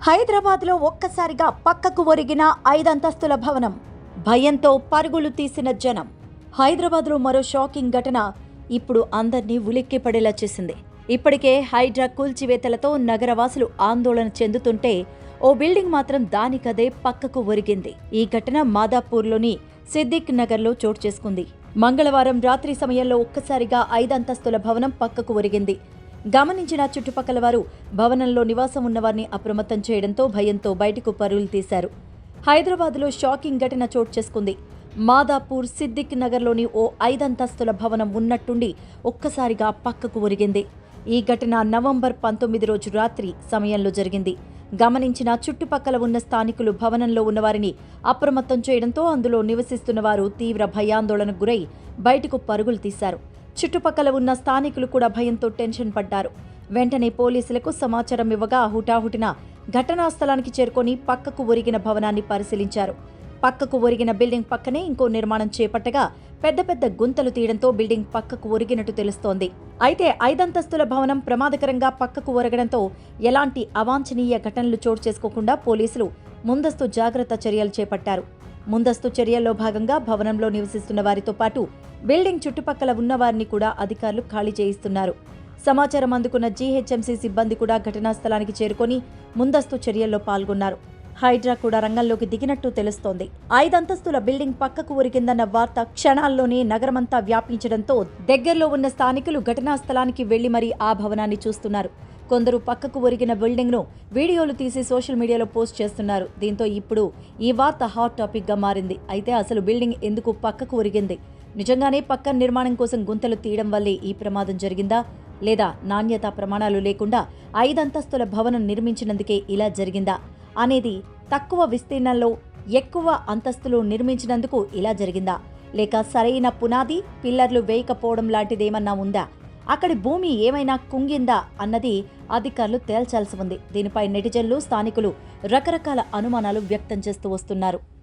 హైదరాబాద్లో ఒక్కసారిగా పక్కకు ఒరిగిన 5 అంతస్తుల భవనం. భయంతో పరుగులు తీసిన జనం. హైదరాబాద్లో మరో షాకింగ్ ఘటన ఇప్పుడు అందర్నీ ఉలిక్కిపడేలా చేసింది. ఇప్పటికే హైడ్రా కూల్చివేతలతో నగరవాసులు ఆందోళన చెందుతుంటే ఓ బిల్డింగ్ మాత్రం దానికదే పక్కకు ఒరిగింది. ఈ ఘటన మాదాపూర్లోని సిద్దిక్ నగర్లో చోటు చేసుకుంది. మంగళవారం రాత్రి సమయంలో ఒక్కసారిగా 5 అంతస్తుల భవనం పక్కకు ఒరిగింది. గమనించిన చుట్టుపక్కల వారు భవనంలో నివాసం ఉన్నవారిని అప్రమత్తం చేయడంతో భయంతో బయటకు పరుగులు తీశారు. హైదరాబాద్లో షాకింగ్ ఘటన చోటు చేసుకుంది. మాదాపూర్ సిద్దిక్ నగర్లోని ఓ 5 అంతస్తుల భవనం ఉన్నట్టుండి ఒక్కసారిగా పక్కకు ఒరిగింది. ఈ ఘటన నవంబర్ 19 రోజు రాత్రి సమయంలో జరిగింది. గమనించిన చుట్టుపక్కల ఉన్న స్థానికులు భవనంలో ఉన్నవారిని అప్రమత్తం చేయడంతో అందులో నివసిస్తున్న వారు తీవ్ర భయాందోళనకు గురై బయటకు పరుగులు తీశారు. చుట్టుపక్కల ఉన్న స్థానికులు కూడా భయంతో టెన్షన్ పడ్డారు. వెంటనే పోలీసులకు సమాచారం ఇవ్వగా హుటాహుటిన ఘటనా స్థలానికి చేరుకొని పక్కకు ఒరిగిన భవనాన్ని పరిశీలించారు. పక్కకు ఒరిగిన బిల్డింగ్ పక్కనే ఇంకో నిర్మాణం చేపట్టగా పెద్ద పెద్ద గుంతలు తీయడంతో బిల్డింగ్ పక్కకు ఒరిగినట్టు తెలుస్తోంది. అయితే 5 అంతస్తుల భవనం ప్రమాదకరంగా పక్కకు ఒరగడంతో ఎలాంటి అవాంఛనీయ ఘటనలు చోటు చేసుకోకుండా పోలీసులు ముందస్తు జాగ్రత్త చర్యలు చేపట్టారు. ముందస్తు చర్యల్లో భాగంగా భవనంలో నివసిస్తున్న వారితో పాటు బిల్డింగ్ చుట్టుపక్కల ఉన్న వారిని కూడా అధికారులు ఖాళీ చేయిస్తున్నారు. సమాచారం అందుకున్న జీహెచ్ఎంసీ సిబ్బంది కూడా ఘటనా స్థలానికి చేరుకొని ముందస్తు చర్యల్లో పాల్గొన్నారు. హైడ్రా కూడా రంగంలోకి దిగినట్టు తెలుస్తోంది. 5 అంతస్తుల బిల్డింగ్ పక్కకు ఒరిగిందన్న వార్త క్షణాల్లోనే నగరమంతా వ్యాపించడంతో దగ్గరలో ఉన్న స్థానికులు ఘటనా స్థలానికి వెళ్లి మరీ ఆ భవనాన్ని చూస్తున్నారు. కొందరు పక్కకు ఒరిగిన బిల్డింగ్ను వీడియోలు తీసి సోషల్ మీడియాలో పోస్ట్ చేస్తున్నారు. దీంతో ఇప్పుడు ఈ వార్త హాట్ టాపిక్గా మారింది. అయితే అసలు బిల్డింగ్ ఎందుకు పక్కకు ఒరిగింది? నిజంగానే పక్కన నిర్మాణం కోసం గుంతలు తీయడం వల్లే ఈ ప్రమాదం జరిగిందా? లేదా నాణ్యతా ప్రమాణాలు లేకుండా 5 అంతస్తుల భవనం నిర్మించినందుకే ఇలా జరిగిందా అనేది, తక్కువ విస్తీర్ణంలో ఎక్కువ అంతస్తులు నిర్మించినందుకు ఇలా జరిగిందా, లేక సరైన పునాది పిల్లర్లు వేయకపోవడం లాంటిదేమన్నా ఉందా, అక్కడి భూమి ఏమైనా కుంగిందా అన్నది అధికారులు తేల్చాల్సి ఉంది. దీనిపై నెటిజన్లు స్థానికులు రకరకాల అనుమానాలు వ్యక్తం చేస్తూ వస్తున్నారు.